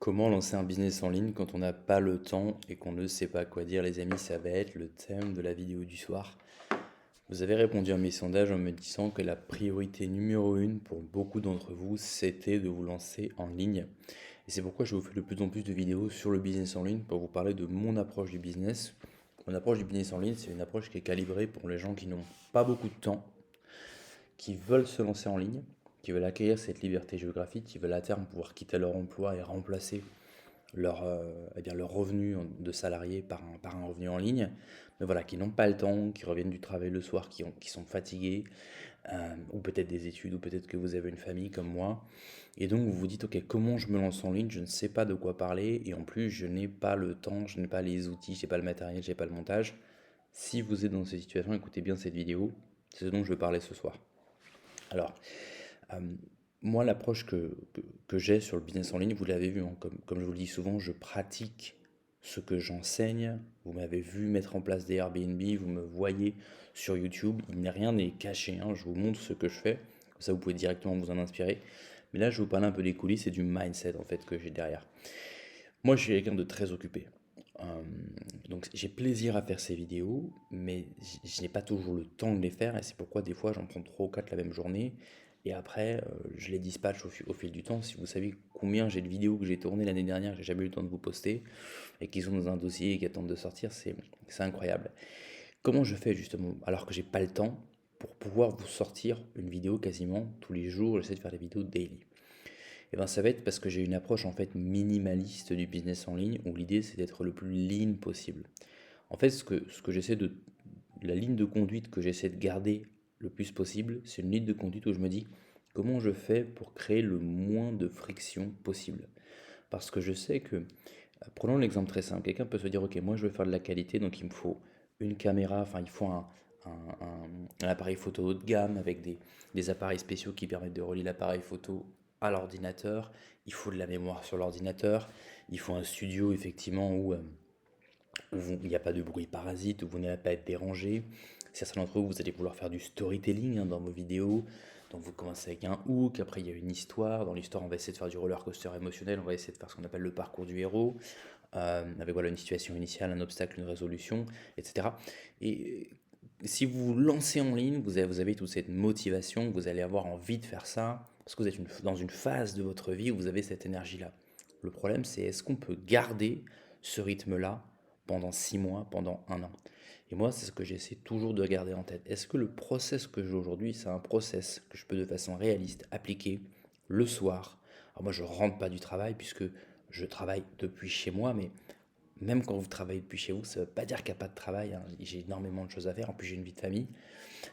Comment lancer un business en ligne quand on n'a pas le temps et qu'on ne sait pas quoi dire, les amis? Ça va être le thème de la vidéo du soir. Vous avez répondu à mes sondages en me disant que la priorité numéro une pour beaucoup d'entre vous, c'était de vous lancer en ligne. Et c'est pourquoi je vous fais de plus en plus de vidéos sur le business en ligne pour vous parler de mon approche du business. Mon approche du business en ligne, c'est une approche qui est calibrée pour les gens qui n'ont pas beaucoup de temps, qui veulent se lancer en ligne, qui veulent acquérir cette liberté géographique, qui veulent à terme pouvoir quitter leur emploi et remplacer leur revenu de salarié par un revenu en ligne, mais voilà, qui n'ont pas le temps, qui reviennent du travail le soir, qui sont fatigués, ou peut-être des études, ou peut-être que vous avez une famille comme moi, et donc vous vous dites, ok, comment je me lance en ligne, je ne sais pas de quoi parler, et en plus je n'ai pas le temps, je n'ai pas les outils, je n'ai pas le matériel, je n'ai pas le montage. Si vous êtes dans cette situation, écoutez bien cette vidéo, c'est ce dont je vais parler ce soir. Alors, euh, moi, l'approche que j'ai sur le business en ligne, vous l'avez vu, hein, comme je vous le dis souvent, je pratique ce que j'enseigne. Vous m'avez vu mettre en place des Airbnb, vous me voyez sur YouTube. Rien n'est caché, hein, je vous montre ce que je fais. Comme ça, vous pouvez directement vous en inspirer. Mais là, je vais vous parler un peu des coulisses et du mindset en fait que j'ai derrière. Moi, je suis quelqu'un de très occupé. Euh, donc, j'ai plaisir à faire ces vidéos, mais je n'ai pas toujours le temps de les faire, et c'est pourquoi des fois j'en prends 3 ou 4 la même journée, et après je les dispatche au fil du temps. Si vous savez combien j'ai de vidéos que j'ai tournées l'année dernière, que j'ai jamais eu le temps de vous poster, et qui sont dans un dossier et qui attendent de sortir, c'est incroyable. Comment je fais justement, alors que j'ai pas le temps, pour pouvoir vous sortir une vidéo quasiment tous les jours? J'essaie de faire des vidéos daily. Et ben ça va être parce que j'ai une approche en fait minimaliste du business en ligne où l'idée c'est d'être le plus lean possible. En fait, ce que j'essaie de la ligne de conduite que j'essaie de garder le plus possible, c'est une ligne de conduite où je me dis comment je fais pour créer le moins de friction possible. Parce que je sais que, prenons l'exemple très simple, quelqu'un peut se dire, ok, moi je veux faire de la qualité, donc il me faut une caméra, enfin il faut un appareil photo haut de gamme avec des appareils spéciaux qui permettent de relier l'appareil photo à l'ordinateur, il faut de la mémoire sur l'ordinateur, il faut un studio effectivement où il n'y a pas de bruit parasite, où vous n'allez pas être dérangé. Certains d'entre vous, vous allez vouloir faire du storytelling hein, dans vos vidéos. Donc vous commencez avec un hook, après il y a une histoire. Dans l'histoire, on va essayer de faire du roller coaster émotionnel, on va essayer de faire ce qu'on appelle le parcours du héros, avec voilà, une situation initiale, un obstacle, une résolution, etc. Et si vous vous lancez en ligne, vous avez toute cette motivation, vous allez avoir envie de faire ça, parce que vous êtes dans une phase de votre vie où vous avez cette énergie-là. Le problème, c'est est-ce qu'on peut garder ce rythme-là pendant 6 mois, pendant un an? Et moi, c'est ce que j'essaie toujours de garder en tête. Est-ce que le process que j'ai aujourd'hui, c'est un process que je peux de façon réaliste appliquer le soir? Alors moi, je rentre pas du travail puisque je travaille depuis chez moi, mais même quand vous travaillez depuis chez vous, ça ne veut pas dire qu'il n'y a pas de travail, hein. J'ai énormément de choses à faire, en plus j'ai une vie de famille.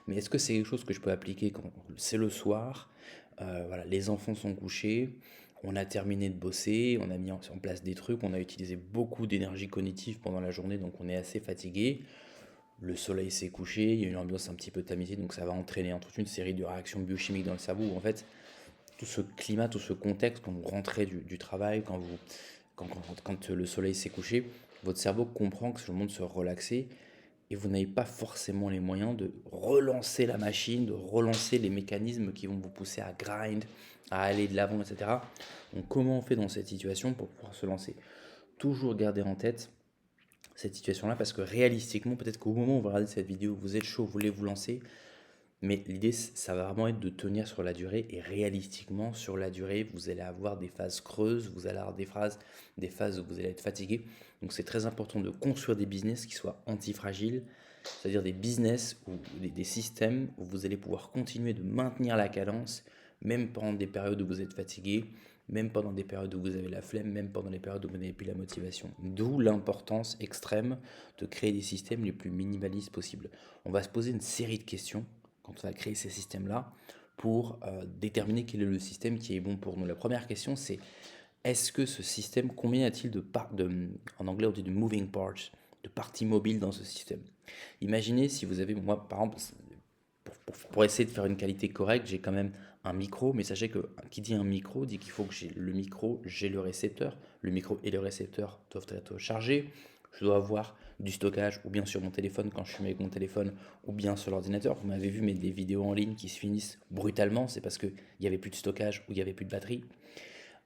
Mais est-ce que c'est quelque chose que je peux appliquer quand c'est le soir, voilà, les enfants sont couchés, on a terminé de bosser, on a mis en place des trucs, on a utilisé beaucoup d'énergie cognitive pendant la journée, donc on est assez fatigué. Le soleil s'est couché, il y a une ambiance un petit peu tamisée, donc ça va entraîner toute une série de réactions biochimiques dans le cerveau où en fait tout ce climat, tout ce contexte, quand vous rentrez du travail, quand le soleil s'est couché, votre cerveau comprend que c'est le moment de se relaxer et vous n'avez pas forcément les moyens de relancer la machine, de relancer les mécanismes qui vont vous pousser à grind, à aller de l'avant, etc. Donc comment on fait dans cette situation pour pouvoir se lancer? Toujours garder en tête cette situation-là parce que réalistiquement, peut-être qu'au moment où vous regardez cette vidéo, vous êtes chaud, vous voulez vous lancer, mais l'idée, ça va vraiment être de tenir sur la durée et réalistiquement, sur la durée, vous allez avoir des phases creuses, vous allez avoir des phases où vous allez être fatigué. Donc c'est très important de construire des business qui soient antifragiles, c'est-à-dire des business ou des systèmes où vous allez pouvoir continuer de maintenir la cadence, même pendant des périodes où vous êtes fatigué, même pendant des périodes où vous avez la flemme, même pendant les périodes où vous n'avez plus la motivation. D'où l'importance extrême de créer des systèmes les plus minimalistes possibles. On va se poser une série de questions quand on va créer ces systèmes-là pour déterminer quel est le système qui est bon pour nous. La première question, c'est est-ce que ce système, combien y a-t-il en anglais on dit de moving parts, de parties mobiles dans ce système? Imaginez si vous avez, moi par exemple, pour essayer de faire une qualité correcte, j'ai quand même un micro, mais sachez que qui dit un micro dit qu'il faut que j'ai le micro, j'ai le récepteur. Le micro et le récepteur doivent être chargés. Je dois avoir du stockage ou bien sur mon téléphone quand je suis avec mon téléphone ou bien sur l'ordinateur. Vous m'avez vu, mais des vidéos en ligne qui se finissent brutalement, c'est parce qu'il n'y avait plus de stockage ou il n'y avait plus de batterie.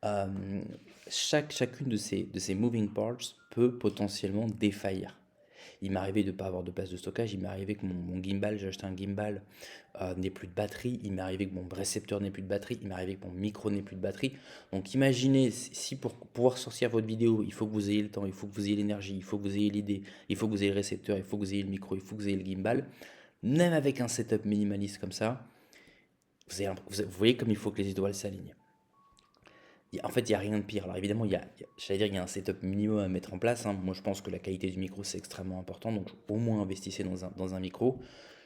euh, chacune de ces moving parts peut potentiellement défaillir. Il m'est arrivé de ne pas avoir de place de stockage, il m'est arrivé que mon gimbal, j'ai acheté un gimbal, n'ait plus de batterie, il m'est arrivé que mon récepteur n'ait plus de batterie, il m'est arrivé que mon micro n'ait plus de batterie. Donc imaginez si pour pouvoir sortir votre vidéo, il faut que vous ayez le temps, il faut que vous ayez l'énergie, il faut que vous ayez l'idée, il faut que vous ayez le récepteur, il faut que vous ayez le micro, il faut que vous ayez le gimbal. Même avec un setup minimaliste comme ça, vous voyez comme il faut que les étoiles s'alignent. En fait, il n'y a rien de pire. Alors évidemment, j'allais dire, il y a un setup minimum à mettre en place, hein. Moi, je pense que la qualité du micro, c'est extrêmement important. Donc, au moins, investissez dans un micro.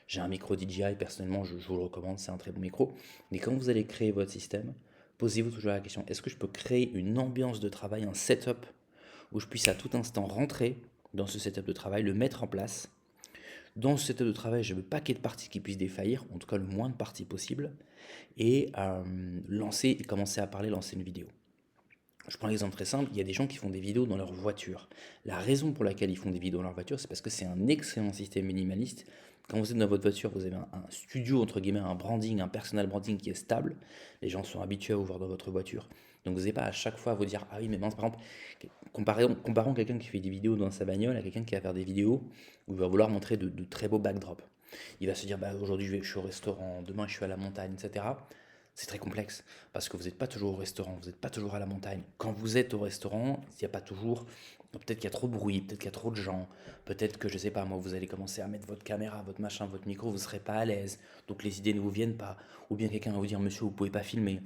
J'ai un micro DJI, personnellement, je vous le recommande, c'est un très bon micro. Mais quand vous allez créer votre système, posez-vous toujours la question, est-ce que je peux créer une ambiance de travail, un setup, où je puisse à tout instant rentrer dans ce setup de travail, le mettre en place. Dans ce setup de travail, je ne veux pas qu'il y ait de parties qui puissent défaillir, en tout cas le moins de parties possible, et commencer à parler, lancer une vidéo. Je prends l'exemple très simple, il y a des gens qui font des vidéos dans leur voiture. La raison pour laquelle ils font des vidéos dans leur voiture, c'est parce que c'est un excellent système minimaliste. Quand vous êtes dans votre voiture, vous avez un studio, entre guillemets, un branding, un personal branding qui est stable. Les gens sont habitués à vous voir dans votre voiture. Donc vous n'avez pas à chaque fois à vous dire, ah oui, mais mince, par exemple, comparons quelqu'un qui fait des vidéos dans sa bagnole à quelqu'un qui va faire des vidéos où il va vouloir montrer de très beaux backdrops. Il va se dire, bah, aujourd'hui je suis au restaurant, demain je suis à la montagne, etc. C'est très complexe parce que vous n'êtes pas toujours au restaurant, vous n'êtes pas toujours à la montagne. Quand vous êtes au restaurant, il n'y a pas toujours. Peut-être qu'il y a trop de bruit, peut-être qu'il y a trop de gens, peut-être que je sais pas, moi, vous allez commencer à mettre votre caméra, votre machin, votre micro, vous ne serez pas à l'aise, donc les idées ne vous viennent pas. Ou bien quelqu'un va vous dire, monsieur, vous ne pouvez pas filmer.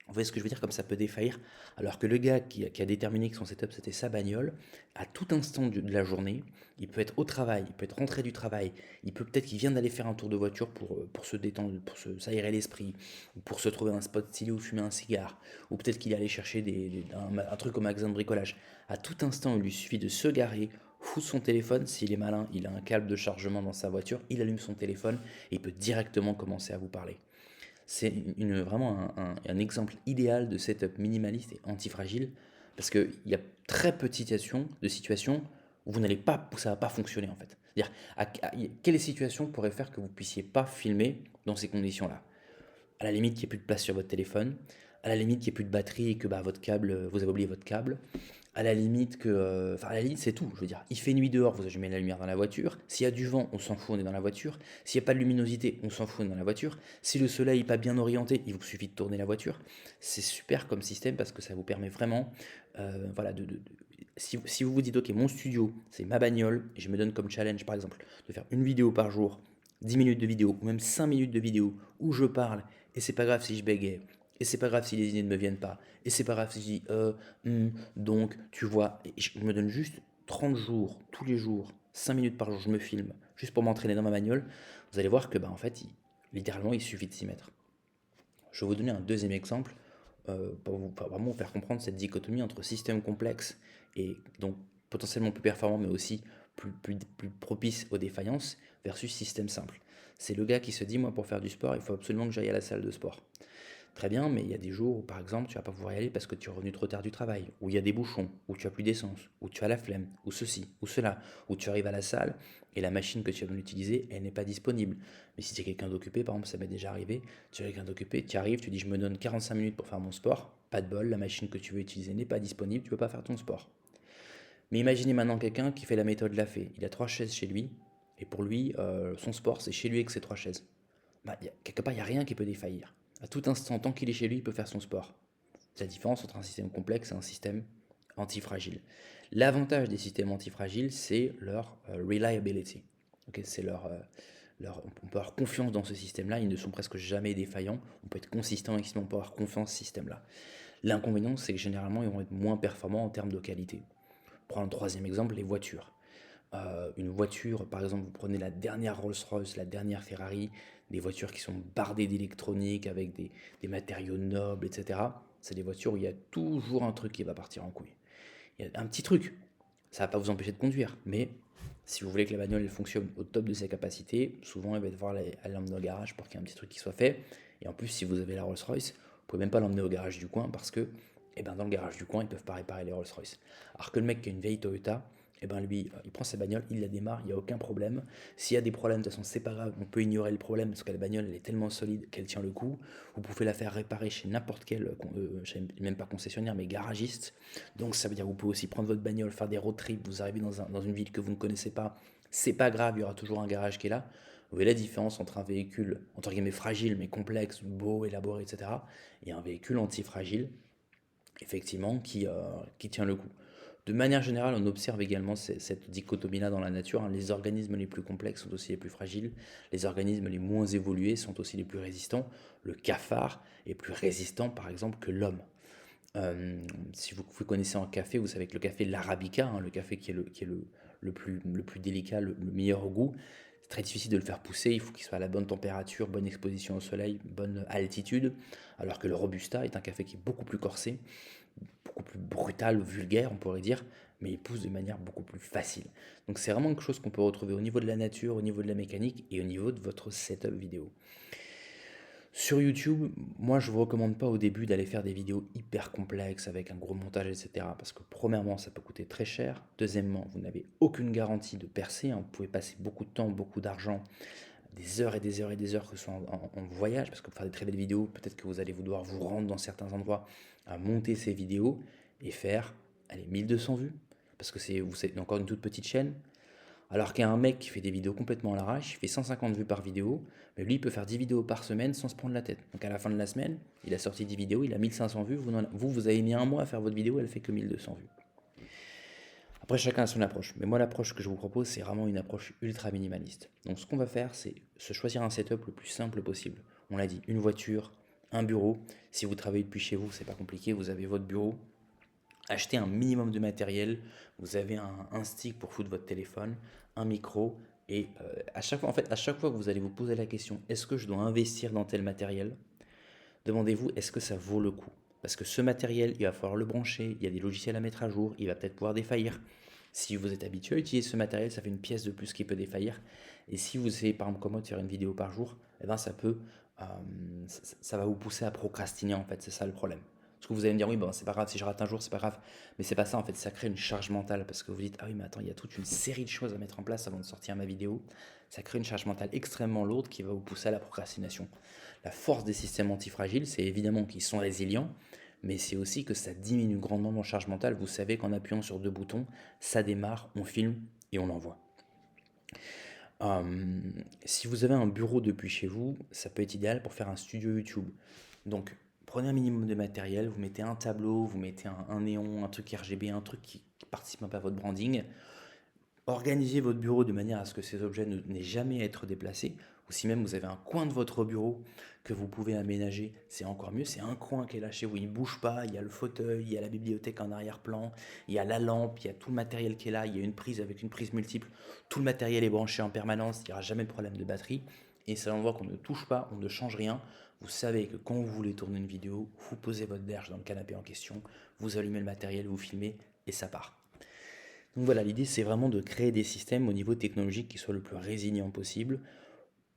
Vous voyez ce que je veux dire, comme ça peut défaillir. Alors que le gars qui a déterminé que son setup c'était sa bagnole, à tout instant de la journée, il peut être au travail, il peut être rentré du travail, il peut peut-être qu'il vient d'aller faire un tour de voiture pour se détendre, s'aérer l'esprit, ou pour se trouver un spot stylé ou fumer un cigare, ou peut-être qu'il est allé chercher un truc au magasin de bricolage. À tout instant, il lui suffit de se garer, foutre son téléphone, s'il est malin, il a un câble de chargement dans sa voiture, il allume son téléphone et il peut directement commencer à vous parler. C'est vraiment un exemple idéal de setup minimaliste et antifragile parce qu'il y a très peu de situations où vous n'allez pas, où ça va pas fonctionner en fait. C'est-à-dire, quelle situation pourrait faire que vous puissiez pas filmer dans ces conditions-là? À la limite qu'il n'y ait plus de place sur votre téléphone, à la limite qu'il n'y ait plus de batterie et que bah, votre câble, vous avez oublié votre câble, à la limite que, enfin à la limite c'est tout, je veux dire, il fait nuit dehors, vous allumez la lumière dans la voiture, s'il y a du vent, on s'en fout, on est dans la voiture, s'il n'y a pas de luminosité, on s'en fout, on est dans la voiture, si le soleil n'est pas bien orienté, il vous suffit de tourner la voiture, c'est super comme système parce que ça vous permet vraiment, voilà, si vous vous dites, ok, mon studio, c'est ma bagnole, et je me donne comme challenge par exemple de faire une vidéo par jour, 10 minutes de vidéo, ou même 5 minutes de vidéo, où je parle, et c'est pas grave si je bégaye, et c'est pas grave si les idées ne me viennent pas, et c'est pas grave si je dis donc, tu vois, je me donne juste 30 jours, tous les jours, 5 minutes par jour, je me filme, juste pour m'entraîner dans ma bagnole. Vous allez voir que, bah, en fait, littéralement, il suffit de s'y mettre. Je vais vous donner un deuxième exemple pour vraiment vous faire comprendre cette dichotomie entre système complexe et donc potentiellement plus performant, mais aussi plus propice aux défaillances, versus système simple. C'est le gars qui se dit, moi, pour faire du sport, il faut absolument que j'aille à la salle de sport. Très bien, mais il y a des jours où, par exemple, tu vas pas pouvoir y aller parce que tu es revenu trop tard du travail, où il y a des bouchons, où tu as plus d'essence, où tu as la flemme, ou ceci, ou cela, où tu arrives à la salle et la machine que tu vas utiliser, elle n'est pas disponible. Mais si tu es quelqu'un d'occupé, par exemple, ça m'est déjà arrivé, tu es quelqu'un d'occupé, tu arrives, tu dis je me donne 45 minutes pour faire mon sport, pas de bol, la machine que tu veux utiliser n'est pas disponible, tu peux pas faire ton sport. Mais imaginez maintenant quelqu'un qui fait la méthode Lafay, il a 3 chaises chez lui, et pour lui, son sport, c'est chez lui avec ses 3 chaises. Bah, quelque part, il n'y a rien qui peut défaillir. À tout instant, tant qu'il est chez lui, il peut faire son sport. C'est la différence entre un système complexe et un système antifragile. L'avantage des systèmes antifragiles, c'est leur reliability. Okay, c'est on peut avoir confiance dans ce système-là, ils ne sont presque jamais défaillants. On peut être consistant avec on peut avoir confiance dans ce système-là. L'inconvénient, c'est que généralement, ils vont être moins performants en termes de qualité. Prends un troisième exemple, les voitures. Une voiture, par exemple, vous prenez la dernière Rolls-Royce, la dernière Ferrari, des voitures qui sont bardées d'électronique avec des matériaux nobles, etc. C'est des voitures où il y a toujours un truc qui va partir en couille. Il y a un petit truc, ça ne va pas vous empêcher de conduire, mais si vous voulez que la bagnole elle fonctionne au top de ses capacités, souvent elle va devoir aller l'emmener au garage pour qu'il y ait un petit truc qui soit fait. Et en plus, si vous avez la Rolls-Royce, vous pouvez même pas l'emmener au garage du coin parce que dans le garage du coin, ils ne peuvent pas réparer les Rolls-Royce. Alors que le mec qui a une vieille Toyota, Et ben lui, il prend sa bagnole, il la démarre, il n'y a aucun problème. S'il y a des problèmes, de toute façon, c'est pas grave, on peut ignorer le problème parce que la bagnole, elle est tellement solide qu'elle tient le coup. Vous pouvez la faire réparer chez n'importe quel, même pas concessionnaire, mais garagiste. Donc ça veut dire que vous pouvez aussi prendre votre bagnole, faire des road trips, vous arrivez dans une ville que vous ne connaissez pas, c'est pas grave, il y aura toujours un garage qui est là. Vous voyez la différence entre un véhicule, entre guillemets, fragile, mais complexe, beau, élaboré, etc., et un véhicule antifragile, effectivement, qui tient le coup. De manière générale, on observe également cette dichotomie-là dans la nature, hein. Les organismes les plus complexes sont aussi les plus fragiles, les organismes les moins évolués sont aussi les plus résistants. Le cafard est plus résistant, par exemple, que l'homme. Si vous connaissez un café, vous savez que le café l'arabica, hein, le café qui est le plus délicat, le meilleur au goût, c'est très difficile de le faire pousser, il faut qu'il soit à la bonne température, bonne exposition au soleil, bonne altitude, alors que le robusta est un café qui est beaucoup plus corsé, beaucoup plus brutal, vulgaire, on pourrait dire, mais il pousse de manière beaucoup plus facile. Donc c'est vraiment quelque chose qu'on peut retrouver au niveau de la nature, au niveau de la mécanique et au niveau de votre setup vidéo. Sur YouTube, moi je vous recommande pas au début d'aller faire des vidéos hyper complexes avec un gros montage, etc. Parce que premièrement, ça peut coûter très cher. Deuxièmement, vous n'avez aucune garantie de percer, hein. Vous pouvez passer beaucoup de temps, beaucoup d'argent, des heures et des heures et des heures que ce soit en voyage, parce que pour faire des très belles vidéos, peut-être que vous allez devoir vous rendre dans certains endroits à monter ces vidéos et faire, allez, 1200 vues, parce que vous êtes encore une toute petite chaîne. Alors qu'il y a un mec qui fait des vidéos complètement à l'arrache, il fait 150 vues par vidéo, mais lui il peut faire 10 vidéos par semaine sans se prendre la tête. Donc à la fin de la semaine, il a sorti 10 vidéos, il a 1500 vues, vous avez mis un mois à faire votre vidéo, elle fait que 1200 vues. Après, chacun a son approche. Mais moi, l'approche que je vous propose, c'est vraiment une approche ultra minimaliste. Donc, ce qu'on va faire, c'est se choisir un setup le plus simple possible. On l'a dit, une voiture, un bureau. Si vous travaillez depuis chez vous, c'est pas compliqué. Vous avez votre bureau. Achetez un minimum de matériel. Vous avez un stick pour foutre votre téléphone, un micro. Et à chaque fois, en fait, à chaque fois que vous allez vous poser la question, est-ce que je dois investir dans tel matériel? Demandez-vous, est-ce que ça vaut le coup? Parce que ce matériel, il va falloir le brancher, il y a des logiciels à mettre à jour, il va peut-être pouvoir défaillir. Si vous êtes habitué à utiliser ce matériel, ça fait une pièce de plus qui peut défaillir. Et si vous essayez par exemple comme moi de faire une vidéo par jour, eh ben euh, ça va vous pousser à procrastiner en fait, c'est ça le problème. Parce que vous allez me dire, oui, bon, c'est pas grave, si je rate un jour, c'est pas grave. Mais c'est pas ça en fait, ça crée une charge mentale parce que vous dites, ah oui, mais attends, il y a toute une série de choses à mettre en place avant de sortir ma vidéo. Ça crée une charge mentale extrêmement lourde qui va vous pousser à la procrastination. La force des systèmes antifragiles, c'est évidemment qu'ils sont résilients, mais c'est aussi que ça diminue grandement mon charge mentale. Vous savez qu'en appuyant sur deux boutons, ça démarre, on filme et on l'envoie. Euh, Si vous avez un bureau depuis chez vous, ça peut être idéal pour faire un studio YouTube. Donc, prenez un minimum de matériel, vous mettez un tableau, vous mettez un néon, un truc RGB, un truc qui participe un peu à votre branding. Organisez votre bureau de manière à ce que ces objets n'aient jamais à être déplacés. Ou si même vous avez un coin de votre bureau que vous pouvez aménager, c'est encore mieux. C'est un coin qui est là chez vous, il ne bouge pas, il y a le fauteuil, il y a la bibliothèque en arrière-plan, il y a la lampe, il y a tout le matériel qui est là, il y a une prise avec une prise multiple. Tout le matériel est branché en permanence, il n'y aura jamais de problème de batterie. Et c'est l'endroit qu'on ne touche pas, on ne change rien. Vous savez que quand vous voulez tourner une vidéo, vous posez votre berge dans le canapé en question, vous allumez le matériel, vous filmez et ça part. Donc voilà, l'idée c'est vraiment de créer des systèmes au niveau technologique qui soient le plus résilients possible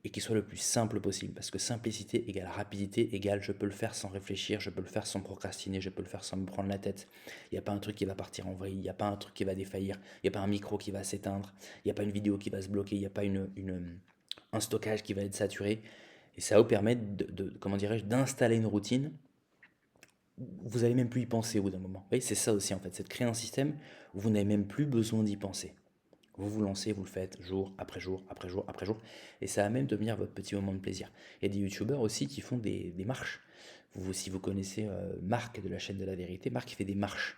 et qui soient le plus simple possible. Parce que simplicité égale rapidité égale je peux le faire sans réfléchir, je peux le faire sans procrastiner, je peux le faire sans me prendre la tête. Il n'y a pas un truc qui va partir en vrille, il n'y a pas un truc qui va défaillir, il n'y a pas un micro qui va s'éteindre, il n'y a pas une vidéo qui va se bloquer, il n'y a pas un stockage qui va être saturé. Et ça va vous permettre comment dirais-je, d'installer une routine. Vous n'allez même plus y penser au bout d'un moment. Vous voyez, c'est ça aussi en fait, c'est de créer un système où vous n'avez même plus besoin d'y penser. Vous vous lancez, vous le faites jour après jour, après jour, après jour, et ça va même devenir votre petit moment de plaisir. Il y a des youtubeurs aussi qui font des marches. Si vous connaissez Marc de la chaîne de la vérité, Marc il fait des marches.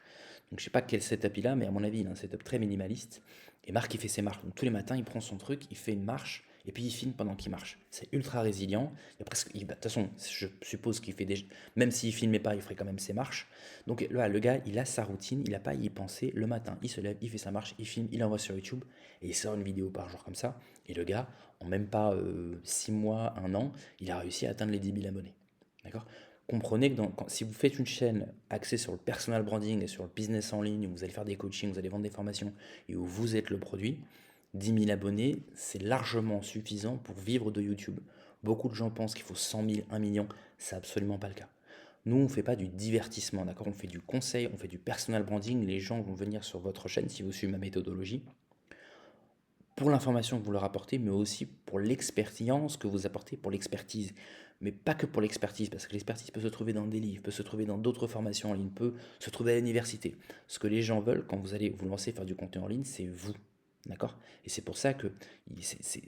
Donc je sais pas quel setup il a, mais à mon avis il a un setup très minimaliste. Et Marc il fait ses marches. Donc tous les matins il prend son truc, il fait une marche, et puis il filme pendant qu'il marche. C'est ultra résilient. De toute façon, je suppose qu'il fait des... Même s'il filmait pas, il ferait quand même ses marches. Donc là, le gars, il a sa routine, il n'a pas à y penser. Le matin, il se lève, il fait sa marche, il filme, il envoie sur YouTube et il sort une vidéo par jour comme ça. Et le gars, en même pas 6 mois, un an, il a réussi à atteindre les 10 000 abonnés. D'accord? Comprenez que si vous faites une chaîne axée sur le personal branding et sur le business en ligne, où vous allez faire des coachings, vous allez vendre des formations et où vous êtes le produit, 10 000 abonnés, c'est largement suffisant pour vivre de YouTube. Beaucoup de gens pensent qu'il faut 100 000, 1 million, c'est absolument pas le cas. Nous, on ne fait pas du divertissement, d'accord? On fait du conseil, on fait du personal branding. Les gens vont venir sur votre chaîne si vous suivez ma méthodologie pour l'information que vous leur apportez, mais aussi pour l'expérience que vous apportez, pour l'expertise. Mais pas que pour l'expertise, parce que l'expertise peut se trouver dans des livres, peut se trouver dans d'autres formations en ligne, peut se trouver à l'université. Ce que les gens veulent quand vous allez vous lancer faire du contenu en ligne, c'est vous. D'accord? Et c'est pour ça que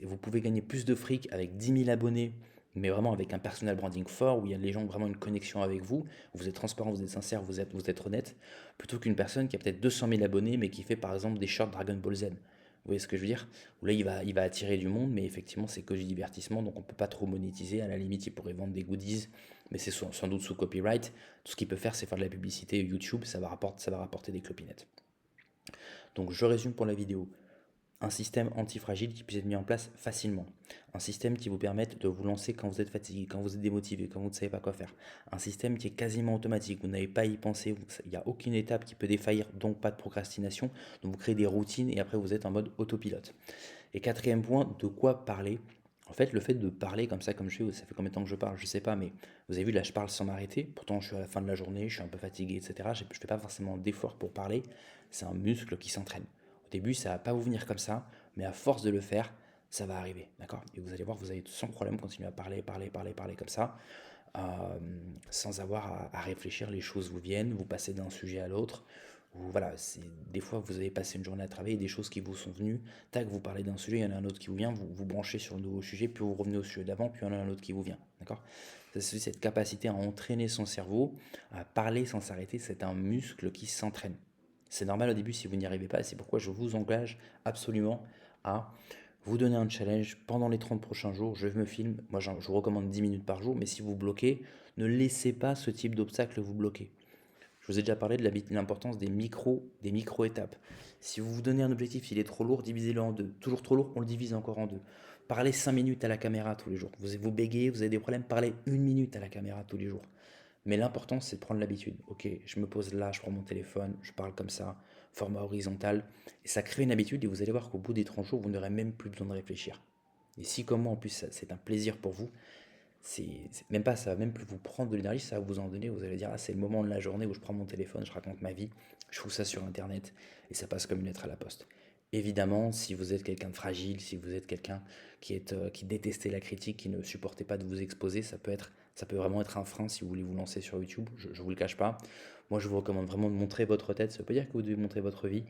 vous pouvez gagner plus de fric avec 10 000 abonnés, mais vraiment avec un personal branding fort, où il y a les gens vraiment une connexion avec vous, vous êtes transparent, vous êtes sincère, vous êtes honnête, plutôt qu'une personne qui a peut-être 200 000 abonnés, mais qui fait par exemple des shorts Dragon Ball Z. Vous voyez ce que je veux dire? Où là, il va attirer du monde, mais effectivement, c'est que du divertissement, donc on ne peut pas trop monétiser. À la limite, il pourrait vendre des goodies, mais c'est sans doute sous copyright. Tout ce qu'il peut faire, c'est faire de la publicité YouTube, ça va rapporter des clopinettes. Donc je résume pour la vidéo. Un système antifragile qui puisse être mis en place facilement. Un système qui vous permette de vous lancer quand vous êtes fatigué, quand vous êtes démotivé, quand vous ne savez pas quoi faire. Un système qui est quasiment automatique, vous n'avez pas à y penser, il n'y a aucune étape qui peut défaillir, donc pas de procrastination. Donc vous créez des routines et après vous êtes en mode autopilote. Et quatrième point, de quoi parler? En fait, le fait de parler comme ça, comme je fais, ça fait combien de temps que je parle, je sais pas, mais vous avez vu, là, je parle sans m'arrêter. Pourtant, je suis à la fin de la journée, je suis un peu fatigué, etc. Je ne fais pas forcément d'effort pour parler. C'est un muscle qui s'entraîne. Au début, ça va pas vous venir comme ça, mais à force de le faire, ça va arriver, d'accord? Et vous allez voir, vous allez sans problème continuer à parler, parler, parler, parler comme ça, euh, sans avoir à réfléchir. Les choses vous viennent, vous passez d'un sujet à l'autre. Voilà, des fois vous avez passé une journée à travailler, des choses qui vous sont venues, tac, vous parlez d'un sujet, il y en a un autre qui vous vient, vous vous branchez sur le nouveau sujet, puis vous revenez au sujet d'avant, puis il y en a un autre qui vous vient, d'accord? C'est cette capacité à entraîner son cerveau, à parler sans s'arrêter, c'est un muscle qui s'entraîne. C'est normal au début si vous n'y arrivez pas, et c'est pourquoi je vous engage absolument à vous donner un challenge pendant les 30 prochains jours. Je me filme, moi je vous recommande 10 minutes par jour, mais si vous bloquez, ne laissez pas ce type d'obstacle vous bloquer. Je vous ai déjà parlé de l'importance des micro-étapes. Si vous vous donnez un objectif, il est trop lourd, divisez-le en deux. Toujours trop lourd, on le divise encore en deux. Parlez 5 minutes à la caméra tous les jours. Vous bégayez, vous avez des problèmes, parlez 1 minute à la caméra tous les jours. Mais l'important, c'est de prendre l'habitude. Ok, je me pose là, je prends mon téléphone, je parle comme ça, format horizontal. Et ça crée une habitude et vous allez voir qu'au bout des 30 jours, vous n'aurez même plus besoin de réfléchir. Et si comme moi, en plus, c'est un plaisir pour vous, même pas, ça va même plus vous prendre de l'énergie, ça va vous en donner. Vous allez dire, ah, c'est le moment de la journée où je prends mon téléphone, je raconte ma vie, je fous ça sur Internet et ça passe comme une lettre à la poste. Évidemment, si vous êtes quelqu'un de fragile, si vous êtes quelqu'un qui détestait la critique, qui ne supportait pas de vous exposer, ça peut vraiment être un frein si vous voulez vous lancer sur YouTube. Je ne vous le cache pas. Moi, je vous recommande vraiment de montrer votre tête. Ça veut pas dire que vous devez montrer votre vie,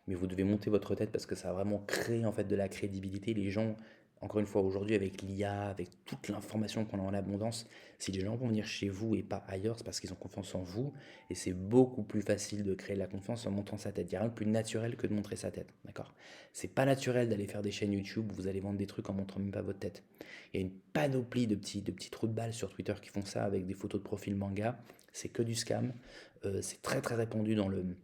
mais vous devez monter votre tête parce que ça va vraiment créer en fait de la crédibilité. Les gens, encore une fois, aujourd'hui avec l'IA, avec toute l'information qu'on a en abondance, si les gens vont venir chez vous et pas ailleurs, c'est parce qu'ils ont confiance en vous et c'est beaucoup plus facile de créer de la confiance en montrant sa tête. Il n'y a rien de plus naturel que de montrer sa tête, d'accord? C'est pas naturel d'aller faire des chaînes YouTube où vous allez vendre des trucs en montrant même pas votre tête. Il y a une panoplie de petits trous de balles sur Twitter qui font ça avec des photos de profil manga. C'est que du scam. C'est très très répandu dans le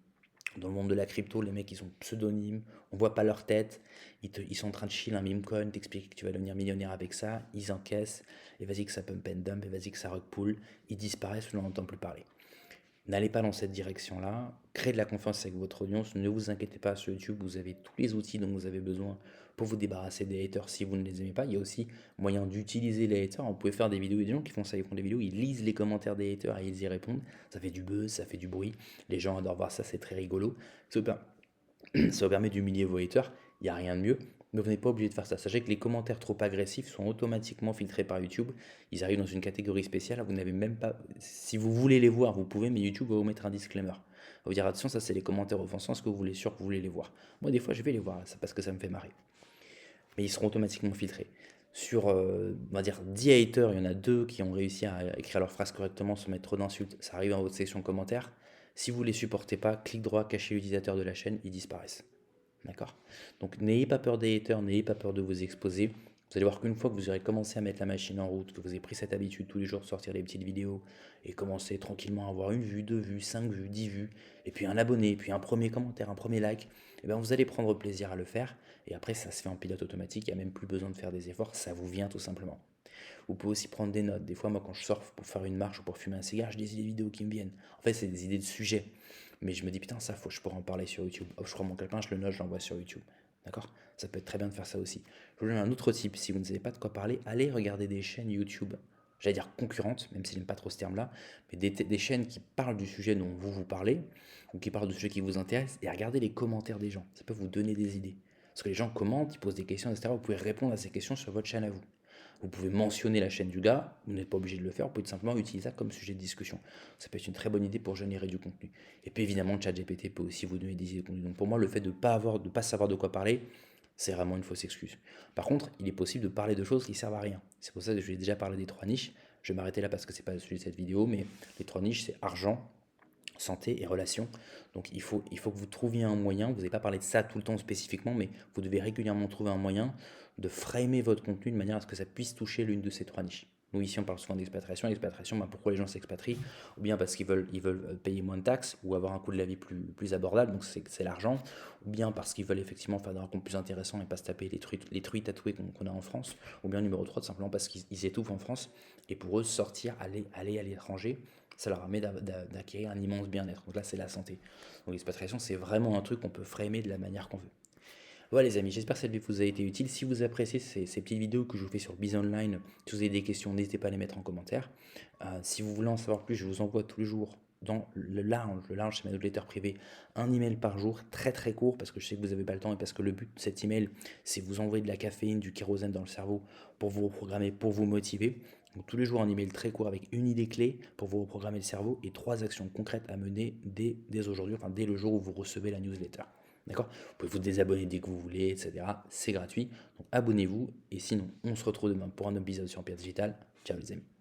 monde de la crypto. Les mecs, ils sont pseudonymes, on voit pas leur tête, ils sont en train de chill un meme coin, t'expliquent que tu vas devenir millionnaire avec ça, ils encaissent, et vas-y que ça pump and dump, et vas-y que ça rug pull, ils disparaissent, on n'en entend plus parler. N'allez pas dans cette direction-là, créez de la confiance avec votre audience, ne vous inquiétez pas, sur YouTube, vous avez tous les outils dont vous avez besoin pour vous débarrasser des haters si vous ne les aimez pas. Il y a aussi moyen d'utiliser les haters, vous pouvez faire des vidéos, il y a des gens qui font ça, ils font des vidéos, ils lisent les commentaires des haters et ils y répondent, ça fait du buzz, ça fait du bruit, les gens adorent voir ça, c'est très rigolo, ça vous permet d'humilier vos haters, il n'y a rien de mieux, mais vous n'êtes pas obligé de faire ça. Sachez que les commentaires trop agressifs sont automatiquement filtrés par YouTube. Ils arrivent dans une catégorie spéciale, vous n'avez même pas. Si vous voulez les voir, vous pouvez, mais YouTube va vous mettre un disclaimer. Il va vous dire attention, ça c'est les commentaires offensants, est-ce que vous voulez sûr que vous voulez les voir? Moi, des fois, je vais les voir, parce que ça me fait marrer. Mais ils seront automatiquement filtrés. Sur, on va dire, 10 haters, il y en a 2 qui ont réussi à écrire leur phrase correctement sans mettre trop d'insultes. Ça arrive dans votre section commentaires. Si vous ne les supportez pas, clic droit, cachez l'utilisateur de la chaîne, ils disparaissent. D'accord? Donc n'ayez pas peur des haters, n'ayez pas peur de vous exposer. Vous allez voir qu'une fois que vous aurez commencé à mettre la machine en route, que vous avez pris cette habitude tous les jours de sortir des petites vidéos et commencer tranquillement à avoir une vue, 2 vues, 5 vues, 10 vues, et puis un abonné, puis un premier commentaire, un premier like, et bien vous allez prendre plaisir à le faire. Et après, ça se fait en pilote automatique, il n'y a même plus besoin de faire des efforts, ça vous vient tout simplement. Vous pouvez aussi prendre des notes. Des fois, moi, quand je sors pour faire une marche ou pour fumer un cigare, je lis des vidéos qui me viennent. En fait, c'est des idées de sujets. Mais je me dis, putain, ça, je pourrais en parler sur YouTube. Hop, je prends mon calepin, je le note, je l'envoie sur YouTube. D'accord? Ça peut être très bien de faire ça aussi. Je vous donne un autre type. Si vous ne savez pas de quoi parler, allez regarder des chaînes YouTube j'allais dire concurrentes, même si j'aime pas trop ce terme-là, mais des chaînes qui parlent du sujet dont vous parlez, ou qui parlent du sujet qui vous intéresse, et regardez les commentaires des gens. Ça peut vous donner des idées. Parce que les gens commentent, ils posent des questions, etc. Vous pouvez répondre à ces questions sur votre chaîne à vous. Vous pouvez mentionner la chaîne du gars, vous n'êtes pas obligé de le faire, vous pouvez tout simplement utiliser ça comme sujet de discussion. Ça peut être une très bonne idée pour générer du contenu. Et puis évidemment, ChatGPT peut aussi vous donner des idées de contenu. Donc pour moi, le fait de ne pas savoir de quoi parler, c'est vraiment une fausse excuse. Par contre, il est possible de parler de choses qui servent à rien. C'est pour ça que je vais déjà parler des 3 niches. Je vais m'arrêter là parce que c'est pas le sujet de cette vidéo, mais les 3 niches, c'est argent, santé et relations. Donc il faut que vous trouviez un moyen, vous n'avez pas parlé de ça tout le temps spécifiquement, mais vous devez régulièrement trouver un moyen de framer votre contenu de manière à ce que ça puisse toucher l'une de ces 3 niches. Nous ici on parle souvent d'expatriation. L'expatriation, pourquoi les gens s'expatrient? Ou bien parce qu'ils veulent payer moins de taxes ou avoir un coût de la vie plus abordable, donc c'est l'argent. Ou bien parce qu'ils veulent effectivement faire des rencontres plus intéressantes et pas se taper les truies tatouées qu'on a en France. Ou bien numéro 3 tout simplement parce qu'ils étouffent en France et pour eux sortir, aller à l'étranger, ça leur permet d'acquérir un immense bien-être. Donc là, c'est la santé. Donc l'expatriation, c'est vraiment un truc qu'on peut framer de la manière qu'on veut. Voilà les amis, j'espère que cette vidéo vous a été utile. Si vous appréciez ces petites vidéos que je vous fais sur Biz Online, si vous avez des questions, n'hésitez pas à les mettre en commentaire. Si vous voulez en savoir plus, je vous envoie tous les jours dans le lounge c'est ma newsletter privée, un email par jour, très très court, parce que je sais que vous n'avez pas le temps et parce que le but de cet email, c'est vous envoyer de la caféine, du kérosène dans le cerveau pour vous reprogrammer, pour vous motiver. Donc tous les jours un email très court avec une idée clé pour vous reprogrammer le cerveau et 3 actions concrètes à mener dès aujourd'hui, enfin dès le jour où vous recevez la newsletter. D'accord? Vous pouvez vous désabonner dès que vous voulez, etc. C'est gratuit. Donc abonnez-vous. Et sinon, on se retrouve demain pour un épisode sur Pierre Digital. Ciao les amis.